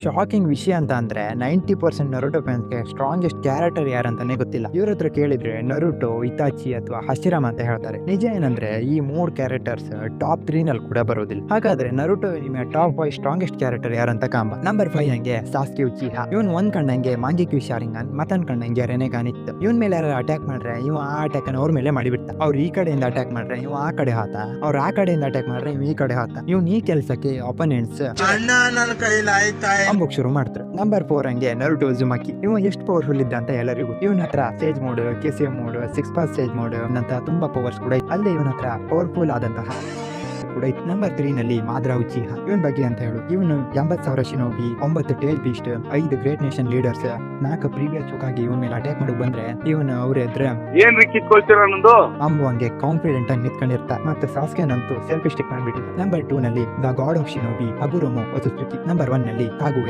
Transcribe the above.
Shocking ವಿಷಯ ಅಂತ ಅಂದ್ರೆ 90% ನರುಟೋ ಫ್ಯಾನ್ಸ್ಗೆ ಸ್ಟ್ರಾಂಗೆಸ್ಟ್ ಕ್ಯಾರೆಕ್ಟರ್ ಯಾರಂತಾನೆ ಗೊತ್ತಿಲ್ಲ. ಇವ್ರ ಹತ್ರ ಕೇಳಿದ್ರೆ ನರುಟೋ, ಇತಾಚಿ ಅಥವಾ ಹಶಿರಾಮ ಅಂತ ಹೇಳ್ತಾರೆ. ನಿಜ ಏನಂದ್ರೆ ಈ 3 ಕ್ಯಾರೆಕ್ಟರ್ಸ್ ಟಾಪ್ 3 ನಲ್ಲಿ ಕೂಡ ಬರೋದಿಲ್ಲ. ಹಾಗಾದ್ರೆ ನರುಟೋ ನಿಮ್ಮ ಟಾಪ್ 5 ಸ್ಟ್ರಾಂಗೆಸ್ಟ್ ಕ್ಯಾರೆಕ್ಟರ್ ಯಾರಂತ ಕಾಂಬ. ನಂಬರ್ 5 ಹಂಗೆ ಸಾಸ್ಕೆ ಉಚಿಹಾ. ಇವನ್ ಒಂದ್ ಕಣ್ಣಂಗೆ ಮಾಂಗಿಕ್ಯೂ ಶಾರಿಂಗನ್, ಮತ್ತೊಂದ್ ಕಣ್ಣಂಗೆ ರೆನೆಗಾನ್ ಇತ್ತು. ಇವನ್ ಮೇಲೆ ಯಾರು ಅಟ್ಯಾಕ್ ಮಾಡ್ರೆ ಇವ ಆ ಅಟ್ಯಾಕ್ ಅನ್ನ ಅವ್ರ ಮೇಲೆ ಮಾಡಿಬಿಡ್ತ. ಅವ್ರು ಈ ಕಡೆಯಿಂದ ಅಟ್ಯಾಕ್ ಮಾಡ್ರೆ ಇವ ಆ ಕಡೆ ಹಾತ, ಅವ್ರು ಆ ಕಡೆಯಿಂದ ಅಟ್ಯಾಕ್ ಮಾಡ್ರೆ ಇವ್ ಈ ಕಡೆ ಹಾತ. ಇವ್ನ್ ಈ ಕೆಲ್ಸಕ್ಕೆ ಅಪೋನೆಂಟ್ಸ್ ಶುರು ಮಾಡ್ತಾರೆ. ನಂಬರ್ 4 ಹಂಗೆ ನರುಟೋ ಉಜುಮಾಕಿ. ಇವ ಎಷ್ಟು ಪವರ್ಫುಲ್ ಇದ್ದ ಅಂತ ಎಲ್ಲರಿಗೂ. ಇವನ ಹತ್ರ ಸ್ಟೇಜ್ ಮೋಡ್, ಕೆಸಿಎಂ ಮೋಡ್, 6 ಪಾಸ್ ಸ್ಟೇಜ್ ಮೋಡ್ ನಂತ ತುಂಬಾ ಪವರ್ಸ್ ಕೂಡ ಇತ್ತು. ಅಲ್ಲೇ ಇವನ ಹತ್ರ ಪವರ್ಫುಲ್ ಆದಂತಹ ಕೂಡ ಇತ್ತು. ನಂಬರ್ 3 ನಲ್ಲಿ ಮಾದ್ರಾ ಉಚಿಹಾ. ಇವನ್ ಬಗ್ಗೆ ಅಂತ ಹೇಳು, ಇವನು 80,000 shinobi, 9 tail beast, 5 great nation leaders, 4 previous ಚುಕಾಗಿ ಇವನ್ ಮೇಲೆ ಅಟ್ಯಾಕ್ ಮಾಡಿ ಬಂದ್ರೆ ಇವನು ಅವ್ರ ಎದ್ರ ಏನ್ರಿ ಕಿತ್ಕೊಳ್ತೀರ ಅನ್ನೋದು ಹಂಗೆ ಕಾನ್ಫಿಡೆಂಟ್ ಆಗಿ ನಿಂತ್ಕೊಂಡಿರ್ತ. ಮತ್ತೆ ಸಾಸ್ಕೆನಂತೂ ಸೆಲ್ಫಿ ಸ್ಟಿಕ್ ಮಾಡ್ಬಿಟ್ಟಿದೆ. ನಂಬರ್ 2 ನಲ್ಲಿ ದ ಗಾಡ್ ಆಫ್ ಶಿನೋಬಿ ಹಗುರೋಮೋ ಒಸುತ್ಸುಕಿ. ನಂಬರ್ 1 ನಲ್ಲಿ ಕಾಗುಯ.